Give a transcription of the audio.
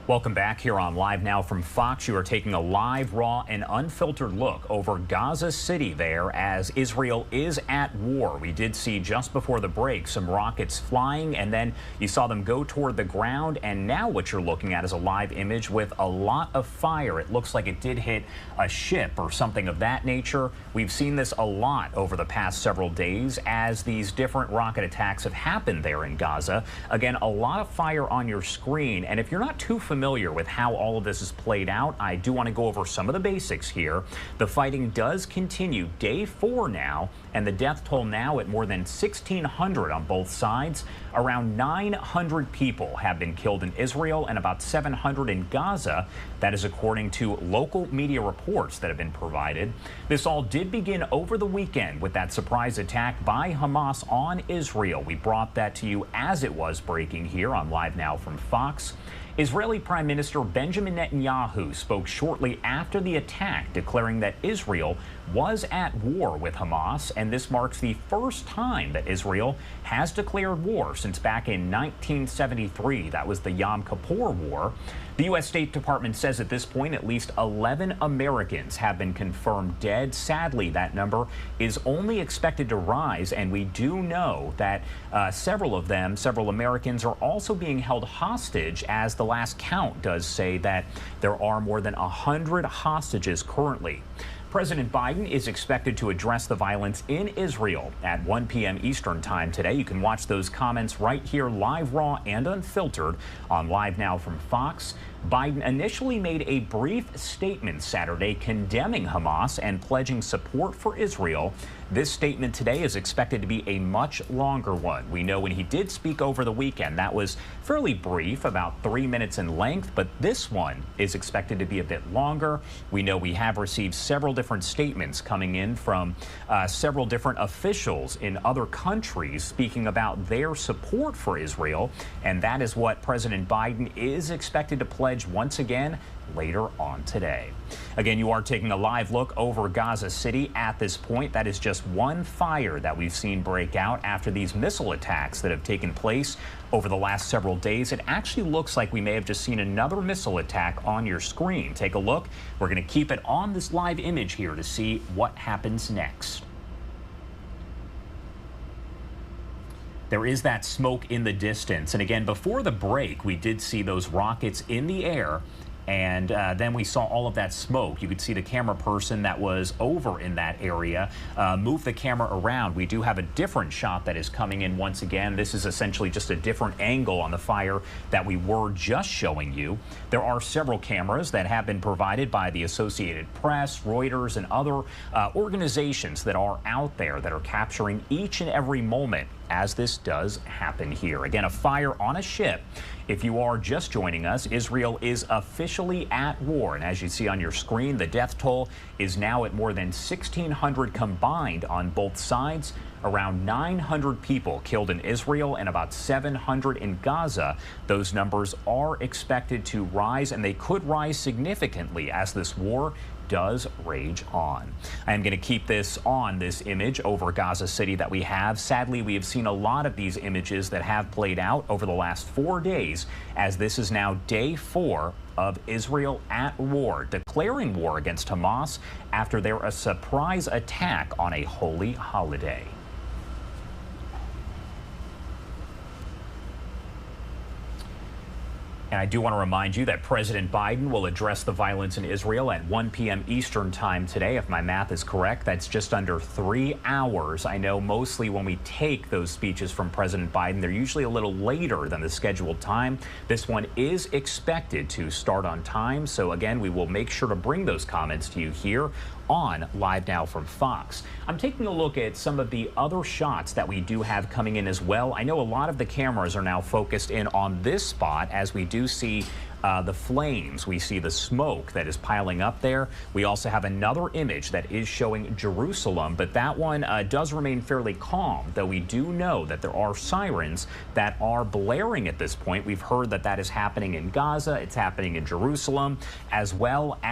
Welcome back here on Live Now from Fox. You are taking a live, raw, and unfiltered look over Gaza City there as Israel is at war. We did see just before the break some rockets flying, and then you saw them go toward the ground. And now what you're looking at is a live image with a lot of fire. It looks like it did hit a ship or something of that nature. We've seen this a lot over the past several days as these different rocket attacks have happened there in Gaza. Again, a lot of fire on your screen. And if you're not too familiar with how all of this is played out, I do want to go over some of the basics here. The fighting does continue day 4 now, and the death toll now at more than 1,600 on both sides. Around 900 people have been killed in Israel and about 700 in Gaza. That is according to local media reports that have been provided. This all did begin over the weekend with that surprise attack by Hamas on Israel. We brought that to you as it was breaking here on Live Now from Fox. Israeli Prime Minister Benjamin Netanyahu spoke shortly after the attack, declaring that Israel was at war with Hamas, and this marks the first time that Israel has declared war since back in 1973. That was the Yom Kippur War. The U.S. State Department says at this point at least 11 Americans have been confirmed dead. Sadly, that number is only expected to rise, and we do know that several Americans are also being held hostage, as the last count does say that there are more than 100 hostages currently. President Biden is expected to address the violence in Israel at 1 p.m. Eastern time today. You can watch those comments right here, live, raw, and unfiltered on Live Now from Fox. Biden initially made a brief statement Saturday condemning Hamas and pledging support for Israel. This statement today is expected to be a much longer one. We know when he did speak over the weekend, that was fairly brief, about 3 minutes in length, but this one is expected to be a bit longer. We know we have received several different statements coming in from several different officials in other countries speaking about their support for Israel, and that is what President Biden is expected to pledge once again later on today. Again, you are taking a live look over Gaza City at this point. That is just one fire that we've seen break out after these missile attacks that have taken place over the last several days. It actually looks like we may have just seen another missile attack on your screen. Take a look. We're going to keep it on this live image here to see what happens next. There is that smoke in the distance. And again, before the break, we did see those rockets in the air. And then we saw all of that smoke. You could see the camera person that was over in that area move the camera around. We do have a different shot that is coming in once again. This is essentially just a different angle on the fire that we were just showing you. There are several cameras that have been provided by the Associated Press, Reuters, and other organizations that are out there that are capturing each and every moment as this does happen here. Again, a fire on a ship. If you are just joining us, Israel is officially at war. And as you see on your screen, the death toll is now at more than 1,600 combined on both sides. Around 900 people killed in Israel and about 700 in Gaza. Those numbers are expected to rise, and they could rise significantly as this war does rage on. I am going to keep this on, this image over Gaza City that we have. Sadly, we have seen a lot of these images that have played out over the last 4 days, as this is now day 4 of Israel at war, declaring war against Hamas after their surprise attack on a holy holiday. And I do want to remind you that President Biden will address the violence in Israel at 1 p.m. Eastern time today. If my math is correct, that's just under 3 hours. I know mostly when we take those speeches from President Biden, they're usually a little later than the scheduled time. This one is expected to start on time. So again, we will make sure to bring those comments to you here on Live Now from Fox. I'm taking a look at some of the other shots that we do have coming in as well. I know a lot of the cameras are now focused in on this spot as we do see the flames. We see the smoke that is piling up there. We also have another image that is showing Jerusalem, but that one does remain fairly calm, though we do know that there are sirens that are blaring at this point. We've heard that that is happening in Gaza. It's happening in Jerusalem, as well as